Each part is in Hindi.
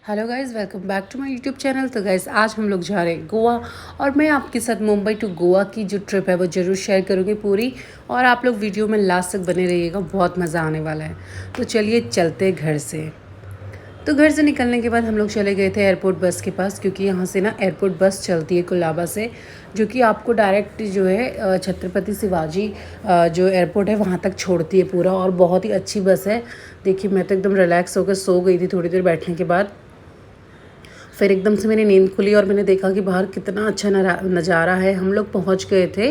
Hello guys, welcome back to my YouTube channel. तो गाइस आज हम लोग जा रहे हैं गोवा और मैं आपके साथ मुंबई टू गोवा की जो ट्रिप है वो ज़रूर शेयर करूँगी पूरी। और आप लोग वीडियो में लास्ट तक बने रहिएगा, बहुत मज़ा आने वाला है। तो चलिए चलते हैं घर से। तो घर से निकलने के बाद हम लोग चले गए थे एयरपोर्ट बस के पास, क्योंकि यहाँ से ना एयरपोर्ट बस चलती है कुलाबा से, जो कि आपको डायरेक्ट जो है छत्रपति शिवाजी जो एयरपोर्ट है वहाँ तक छोड़ती है पूरा। और बहुत ही अच्छी बस है। देखिए मैं तो एकदम रिलैक्स होकर सो गई थी थोड़ी देर बैठने के बाद। फिर एकदम से मेरी नींद खुली और मैंने देखा कि बाहर कितना अच्छा नज़ारा है। हम लोग पहुंच गए थे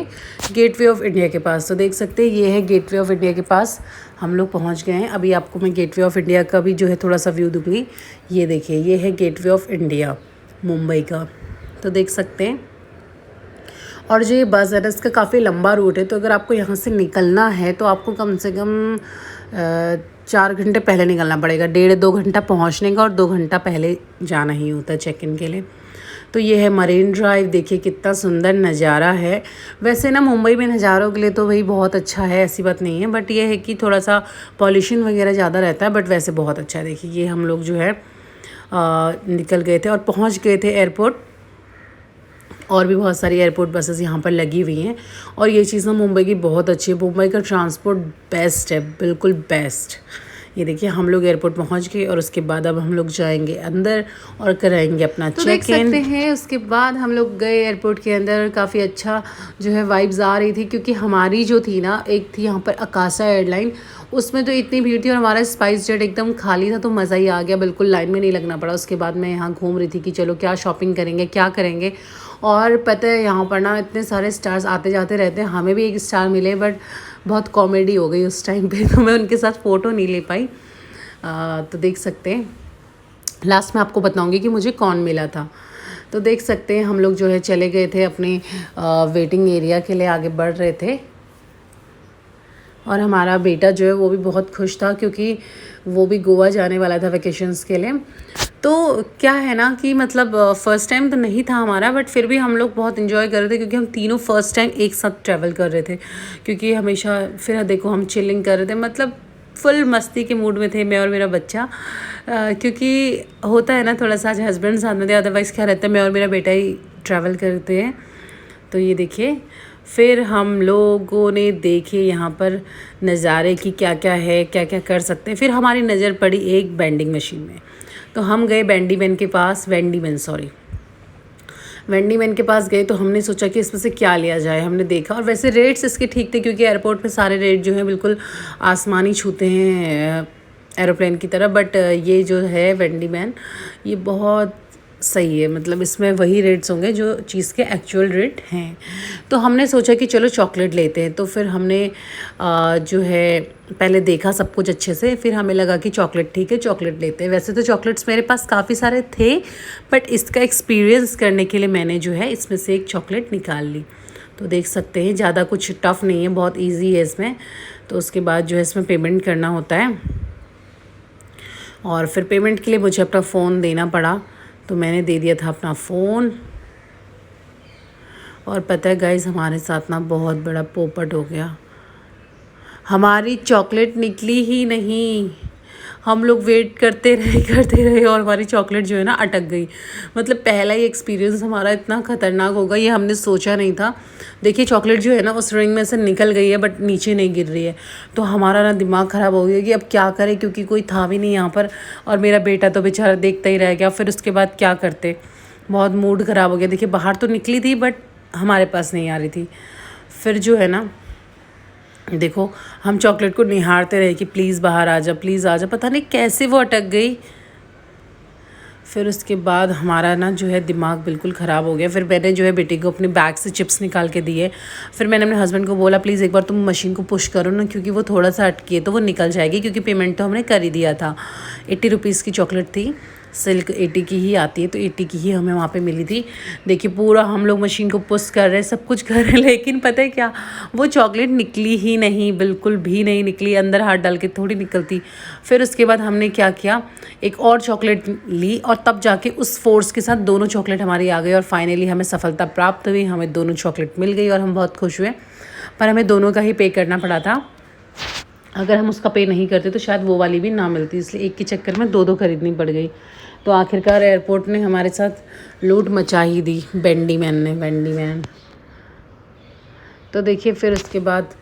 गेटवे ऑफ इंडिया के पास। तो देख सकते हैं ये है गेटवे ऑफ इंडिया के पास हम लोग पहुंच गए हैं। अभी आपको मैं गेटवे ऑफ इंडिया का भी जो है थोड़ा सा व्यू दूँगी। ये देखिए, ये है गेटवे ऑफ इंडिया मुंबई का। तो देख सकते हैं। और जो ये बस है ना, इसका काफ़ी लंबा रूट है। तो अगर आपको यहाँ से निकलना है तो आपको कम से कम 4 घंटे पहले निकलना पड़ेगा। 1.5-2 घंटा पहुँचने का और 2 घंटा पहले जाना ही होता है चेक इन के लिए। तो ये है मरीन ड्राइव। देखिए कितना सुंदर नज़ारा है। वैसे ना मुंबई में नज़ारों के लिए तो वही बहुत अच्छा है, ऐसी बात नहीं है। बट ये है कि थोड़ा सा पॉल्यूशन वगैरह ज़्यादा रहता है। बट वैसे बहुत अच्छा है। देखिए ये हम लोग जो है निकल गए थे और पहुँच गए थे एयरपोर्ट। और भी बहुत सारी एयरपोर्ट बसेस यहाँ पर लगी हुई हैं। और ये चीज़ ना मुंबई की बहुत अच्छी है। मुंबई का ट्रांसपोर्ट बेस्ट है, बिल्कुल बेस्ट। ये देखिए हम लोग एयरपोर्ट पहुँच गए और उसके बाद अब हम लोग जाएंगे अंदर और कराएंगे अपना चेक इन। देख सकते हैं उसके बाद हम लोग गए एयरपोर्ट के अंदर। काफ़ी अच्छा जो है वाइब्स आ रही थी, क्योंकि हमारी जो थी ना, एक थी यहाँ पर अकाशा एयरलाइन, उसमें तो इतनी भीड़ थी और हमारा स्पाइस जेट एकदम खाली था। तो मज़ा ही आ गया, बिल्कुल लाइन में नहीं लगना पड़ा। उसके बाद मैं यहाँ घूम रही थी कि चलो क्या शॉपिंग करेंगे, क्या करेंगे। और पता है यहाँ पर ना इतने सारे स्टार्स आते जाते रहते हैं। हमें भी एक स्टार मिले, बट बहुत कॉमेडी हो गई उस टाइम पे, तो मैं उनके साथ फ़ोटो नहीं ले पाई। तो देख सकते हैं लास्ट में आपको बताऊंगी कि मुझे कौन मिला था। तो देख सकते हैं हम लोग जो है चले गए थे अपने वेटिंग एरिया के लिए, आगे बढ़ रहे थे। और हमारा बेटा जो है वो भी बहुत खुश था, क्योंकि वो भी गोवा जाने वाला था वैकेशंस के लिए। तो क्या है ना कि मतलब फ़र्स्ट टाइम तो नहीं था हमारा, बट फिर भी हम लोग बहुत इन्जॉय कर रहे थे, क्योंकि हम तीनों फ़र्स्ट टाइम एक साथ ट्रैवल कर रहे थे। क्योंकि हमेशा फिर देखो हम चिलिंग कर रहे थे, मतलब फुल मस्ती के मूड में थे मैं और मेरा बच्चा। क्योंकि होता है ना थोड़ा सा, आज हस्बैंड साथ में थे, अदरवाइज़ क्या रहता है मैं और मेरा बेटा ही ट्रैवल करते हैं। तो ये देखिए फिर हम लोगों ने देखे यहाँ पर नज़ारे की क्या क्या है, क्या क्या कर सकते हैं। फिर हमारी नज़र पड़ी एक बेंडिंग मशीन में। तो हम गए वेंडी मैन के पास गए। तो हमने सोचा कि इसमें से क्या लिया जाए। हमने देखा और वैसे रेट्स इसके ठीक थे, क्योंकि एयरपोर्ट पे सारे रेट जो हैं बिल्कुल आसमानी छूते हैं एरोप्लेन की तरह। बट ये जो है वेंडी मैन, ये बहुत सही है। मतलब इसमें वही रेट्स होंगे जो चीज़ के एक्चुअल रेट हैं। तो हमने सोचा कि चलो चॉकलेट लेते हैं। तो फिर हमने जो है पहले देखा सब कुछ अच्छे से, फिर हमें लगा कि चॉकलेट ठीक है, चॉकलेट लेते हैं। वैसे तो चॉकलेट्स मेरे पास काफ़ी सारे थे, बट इसका एक्सपीरियंस करने के लिए मैंने जो है इसमें से एक चॉकलेट निकाल ली। तो देख सकते हैं ज़्यादा कुछ टफ़ नहीं है, बहुत ईजी है इसमें। तो उसके बाद जो है इसमें पेमेंट करना होता है, और फिर पेमेंट के लिए मुझे अपना फ़ोन देना पड़ा। तो मैंने दे दिया था अपना फ़ोन। और पता है गाइस, हमारे साथ ना बहुत बड़ा पोपट हो गया। हमारी चॉकलेट निकली ही नहीं। हम लोग वेट करते रहे और हमारी चॉकलेट जो है ना अटक गई। मतलब पहला ही एक्सपीरियंस हमारा इतना ख़तरनाक होगा ये हमने सोचा नहीं था। देखिए चॉकलेट जो है ना उस रिंग में से निकल गई है, बट नीचे नहीं गिर रही है। तो हमारा ना दिमाग ख़राब हो गया कि अब क्या करें, क्योंकि कोई था भी नहीं यहाँ पर। और मेरा बेटा तो बेचारा देखता ही रह गया। फिर उसके बाद क्या करते, बहुत मूड ख़राब हो गया। देखिए बाहर तो निकली थी, बट हमारे पास नहीं आ रही थी। फिर जो है ना देखो हम चॉकलेट को निहारते रहे कि प्लीज़ बाहर आ जा, प्लीज़ आ जा। पता नहीं कैसे वो अटक गई। फिर उसके बाद हमारा ना जो है दिमाग बिल्कुल ख़राब हो गया। फिर मैंने जो है बेटी को अपने बैग से चिप्स निकाल के दिए। फिर मैंने अपने हस्बैंड को बोला प्लीज़ एक बार तुम मशीन को पुश करो ना, क्योंकि वो थोड़ा सा अटकी है तो वो निकल जाएगी, क्योंकि पेमेंट तो हमने कर ही दिया था। 80 रुपीज़ की चॉकलेट थी, सिल्क 80 की ही आती है, तो 80 की ही हमें वहाँ पे मिली थी। देखिए पूरा हम लोग मशीन को पुश कर रहे हैं, सब कुछ कर रहे हैं, लेकिन पता है क्या, वो चॉकलेट निकली ही नहीं, बिल्कुल भी नहीं निकली। अंदर हाथ डाल के थोड़ी निकलती। फिर उसके बाद हमने क्या किया, एक और चॉकलेट ली और तब जाके उस फोर्स के साथ दोनों चॉकलेट हमारी आ गई। और फाइनली हमें सफलता प्राप्त हुई, हमें दोनों चॉकलेट मिल गई और हम बहुत खुश हुए। पर हमें दोनों का ही पे करना पड़ा था। अगर हम उसका पे नहीं करते तो शायद वो वाली भी ना मिलती, इसलिए एक के चक्कर में दो खरीदनी पड़ गई। तो आखिरकार एयरपोर्ट ने हमारे साथ लूट मचा ही दी, बेंडी मैन। तो देखिए फिर उसके बाद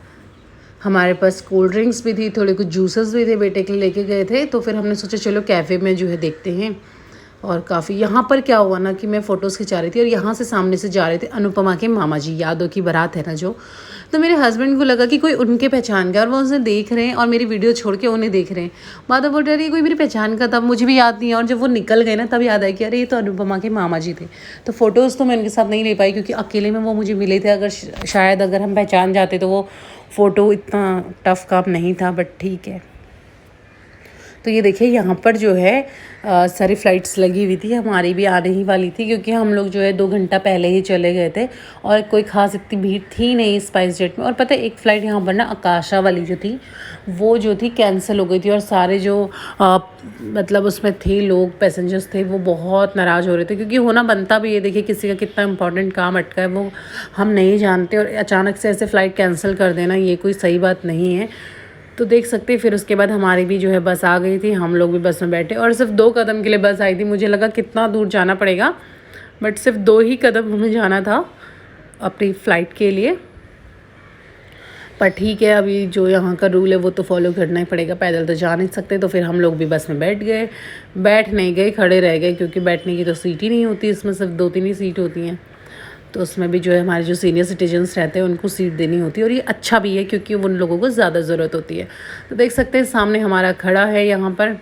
हमारे पास कोल्ड ड्रिंक्स भी थी, थोड़े कुछ जूसेस भी थे, बेटे के लिए लेके गए थे। तो फिर हमने सोचा चलो कैफ़े में जो है देखते हैं। और काफ़ी यहाँ पर क्या हुआ ना कि मैं फ़ोटोज़ खिंचा रही थी और यहाँ से सामने से जा रहे थे अनुपमा के मामा जी, यादव की बारात है ना जो। तो मेरे हस्बैंड को लगा कि कोई उनके पहचान का, और वो उसे देख रहे हैं और मेरी वीडियो छोड़ के उन्हें देख रहे हैं। बाद में बोल रहे हैं कोई मेरी पहचान का, तब मुझे भी याद नहीं है। और जब वो निकल गए ना तब याद आया कि अरे ये तो अनुपमा के मामा जी थे। तो फ़ोटोज़ तो मैं उनके साथ नहीं ले पाई क्योंकि अकेले में वो मुझे मिले थे। अगर शायद अगर हम पहचान जाते तो वो फ़ोटो इतना टफ़ काम नहीं था, बट ठीक है। तो ये देखिए यहाँ पर जो है सारी फ़्लाइट्स लगी हुई थी, हमारी भी आने ही वाली थी क्योंकि हम लोग जो है 2 घंटा पहले ही चले गए थे और कोई ख़ास इतनी भीड़ थी नहीं स्पाइस जेट में। और पता है एक फ़्लाइट यहाँ पर ना आकाशा वाली जो थी वो जो थी कैंसिल हो गई थी और सारे जो मतलब उसमें थे लोग, पैसेंजर्स थे, वो बहुत नाराज़ हो रहे थे क्योंकि होना बनता भी है। देखिए किसी का कितना इंपॉर्टेंट काम अटका है वो हम नहीं जानते, और अचानक से ऐसे फ़्लाइट कैंसिल कर देना ये कोई सही बात नहीं है। तो देख सकते हैं फिर उसके बाद हमारी भी जो है बस आ गई थी, हम लोग भी बस में बैठे और सिर्फ 2 कदम के लिए बस आई थी। मुझे लगा कितना दूर जाना पड़ेगा, बट सिर्फ 2 ही कदम हमें जाना था अपनी फ़्लाइट के लिए। पर ठीक है, अभी जो यहाँ का रूल है वो तो फॉलो करना ही पड़ेगा, पैदल तो जा नहीं सकते। तो फिर हम लोग भी बस में बैठ नहीं गए, खड़े रह गए क्योंकि बैठने की तो सीट ही नहीं होती, इसमें सिर्फ 2-3 ही सीट होती हैं। तो उसमें भी जो है हमारे जो सीनियर सिटीजन्स रहते हैं उनको सीट देनी होती है, और ये अच्छा भी है क्योंकि उन लोगों को ज़्यादा ज़रूरत होती है। तो देख सकते हैं सामने हमारा खड़ा है यहाँ पर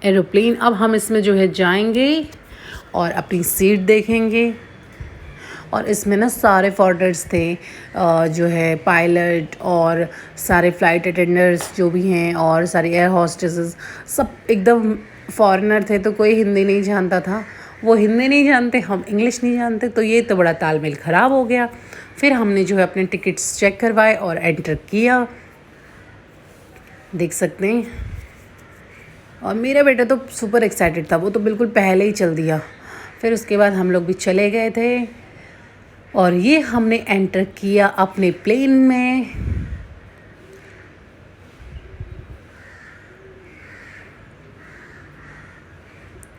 एरोप्लेन। अब हम इसमें जो है जाएंगे और अपनी सीट देखेंगे। और इसमें ना सारे फॉरनर्स थे, जो है पायलट और सारे फ़्लाइट अटेंडर्स जो भी हैं और सारी एयर होस्टेसेस सब एकदम फॉरेनर थे। तो कोई हिंदी नहीं जानता था, वो हिंदी नहीं जानते, हम इंग्लिश नहीं जानते, तो ये तो बड़ा तालमेल ख़राब हो गया। फिर हमने जो है अपने टिकट्स चेक करवाए और एंटर किया, देख सकते हैं। और मेरा बेटा तो सुपर एक्साइटेड था, वो तो बिल्कुल पहले ही चल दिया। फिर उसके बाद हम लोग भी चले गए थे और ये हमने एंटर किया अपने प्लेन में।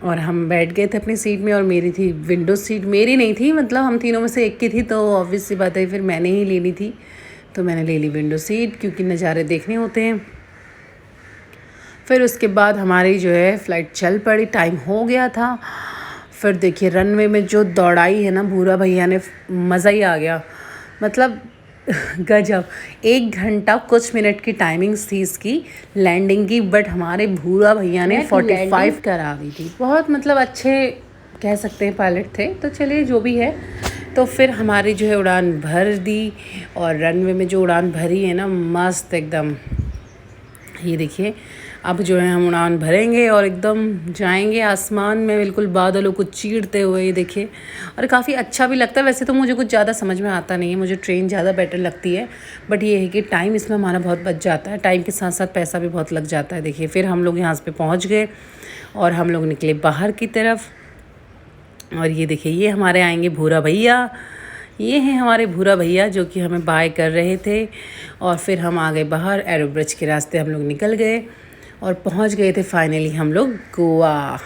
और हम बैठ गए थे अपनी सीट में, और मेरी थी विंडो सीट, मेरी नहीं थी, मतलब हम तीनों में से एक की थी, तो ऑब्वियस सी बात है फिर मैंने ही लेनी थी। तो मैंने ले ली विंडो सीट क्योंकि नज़ारे देखने होते हैं। फिर उसके बाद हमारी जो है फ़्लाइट चल पड़ी, टाइम हो गया था। फिर देखिए रनवे में जो दौड़ाई है ना भूरा भैया ने, मज़ा ही आ गया, मतलब गजब। 1 घंटा कुछ मिनट की टाइमिंग्स थी इसकी लैंडिंग की, बट हमारे भूरा भैया ने 45 करा दी थी। बहुत मतलब अच्छे कह सकते हैं पायलट थे। तो चलिए जो भी है, तो फिर हमारी जो है उड़ान भर दी, और रनवे में जो उड़ान भरी है ना मस्त एकदम। ये देखिए अब जो है हम उड़ान भरेंगे और एकदम जाएंगे आसमान में, बिल्कुल बादलों को चीरते हुए। ये देखिए, और काफ़ी अच्छा भी लगता है। वैसे तो मुझे कुछ ज़्यादा समझ में आता नहीं है, मुझे ट्रेन ज़्यादा बेटर लगती है, बट ये है कि टाइम इसमें हमारा बहुत बच जाता है, टाइम के साथ साथ पैसा भी बहुत लग जाता है। देखिए फिर हम लोग यहाँ पे पहुँच गए और हम लोग निकले बाहर की तरफ। और ये देखिए ये हमारे आएंगे भूरा भैया, ये हैं हमारे भूरा भैया जो कि हमें बाय कर रहे थे। और फिर हम आ गए बाहर, एरो ब्रिज के रास्ते हम लोग निकल गए और पहुंच गए थे फाइनली हम लोग गोवा।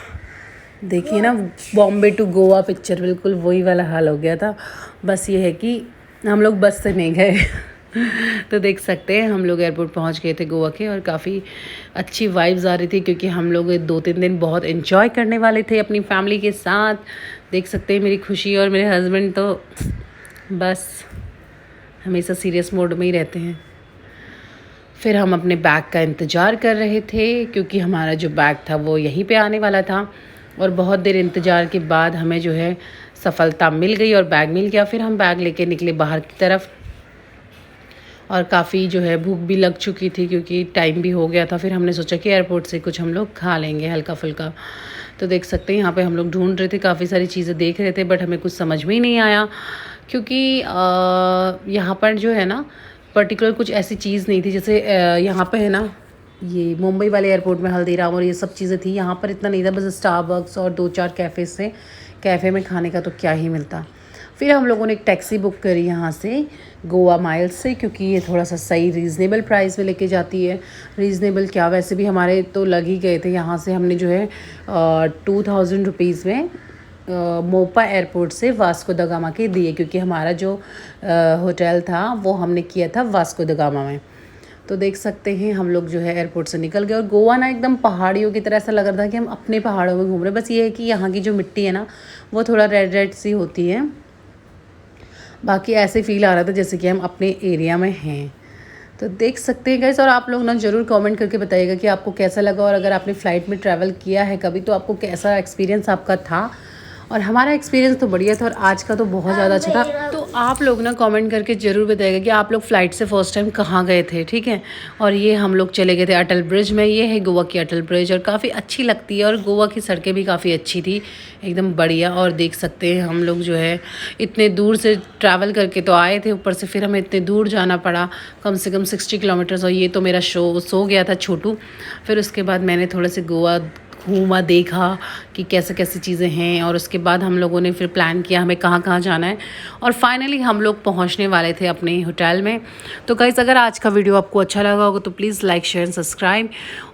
देखिए ना, बॉम्बे टू गोवा पिक्चर, बिल्कुल वही वाला हाल हो गया था। बस ये है कि हम लोग बस से नहीं गए तो देख सकते हैं हम लोग एयरपोर्ट पहुंच गए थे गोवा के, और काफ़ी अच्छी वाइब्स आ रही थी क्योंकि हम लोग 2-3 दिन बहुत एंजॉय करने वाले थे अपनी फैमिली के साथ। देख सकते हैं मेरी खुशी, और मेरे हस्बैंड तो बस हमेशा सीरियस मोड में ही रहते हैं। फिर हम अपने बैग का इंतज़ार कर रहे थे क्योंकि हमारा जो बैग था वो यहीं पे आने वाला था, और बहुत देर इंतज़ार के बाद हमें जो है सफलता मिल गई और बैग मिल गया। फिर हम बैग लेके निकले बाहर की तरफ, और काफ़ी जो है भूख भी लग चुकी थी क्योंकि टाइम भी हो गया था। फिर हमने सोचा कि एयरपोर्ट से कुछ हम लोग खा लेंगे हल्का फुल्का। तो देख सकते हैं यहाँ पे हम लोग ढूंढ रहे थे, काफ़ी सारी चीज़ें देख रहे थे, बट हमें कुछ समझ में ही नहीं आया क्योंकि यहाँ पर जो है ना पर्टिकुलर कुछ ऐसी चीज़ नहीं थी। जैसे यहाँ पे है ना, ये मुंबई वाले एयरपोर्ट में हल्दीराम और ये सब चीज़ें थी, यहाँ पर इतना नहीं था, बस स्टारबक्स और 2-4 कैफ़े से, कैफ़े में खाने का तो क्या ही मिलता। फिर हम लोगों ने एक टैक्सी बुक करी यहाँ से गोवा माइल्स से, क्योंकि ये थोड़ा सा सही रीज़नेबल प्राइस में लेके जाती है। रीज़नेबल क्या, वैसे भी हमारे तो लग ही गए थे। यहाँ से हमने जो है 2000 रुपीज़ में मोपा एयरपोर्ट से वास्को द गामा के दिए, क्योंकि हमारा जो होटल था वो हमने किया था वास्को द गामा में। तो देख सकते हैं हम लोग जो है एयरपोर्ट से निकल गए और गोवा ना एकदम पहाड़ियों की तरह ऐसा लग रहा था कि हम अपने पहाड़ों में घूम रहे हैं। बस ये है कि यहाँ की जो मिट्टी है ना वो थोड़ा रेड रेड सी होती है, बाकी ऐसे फील आ रहा था जैसे कि हम अपने एरिया में हैं। तो देख सकते हैं गाइस, और आप लोग ना ज़रूर कमेंट करके बताइएगा कि आपको कैसा लगा, और अगर आपने फ़्लाइट में ट्रैवल किया है कभी तो आपको कैसा एक्सपीरियंस आपका था। और हमारा एक्सपीरियंस तो बढ़िया था और आज का तो बहुत ज़्यादा अच्छा था। तो आप लोग ना कमेंट करके ज़रूर बताइएगा कि आप लोग फ़्लाइट से फ़र्स्ट टाइम कहाँ गए थे, ठीक है। और ये हम लोग चले गए थे अटल ब्रिज में। ये है गोवा की अटल ब्रिज और काफ़ी अच्छी लगती है, और गोवा की सड़कें भी काफ़ी अच्छी थी, एकदम बढ़िया। और देख सकते हैं हम लोग जो है इतने दूर से ट्रैवल करके तो आए थे, ऊपर से फिर हमें इतने दूर जाना पड़ा, कम से कम 60 किलोमीटर्स। और ये तो मेरा सो गया था छोटू। फिर उसके बाद मैंने थोड़े से गोवा घूमा, देखा कि कैसे कैसी चीज़ें हैं, और उसके बाद हम लोगों ने फिर प्लान किया हमें कहाँ कहाँ जाना है, और फाइनली हम लोग पहुँचने वाले थे अपने होटल में। तो गाइस, अगर आज का वीडियो आपको अच्छा लगा होगा तो please like share and subscribe.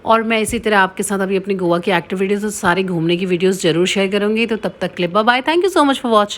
और मैं इसी तरह आपके साथ अभी अपनी गोवा की एक्टिविटीज़ और सारी घूमने की वीडियोज़ ज़रूर शेयर करूँगी। तो तब तक के लिए bye bye, thank you so much for watching.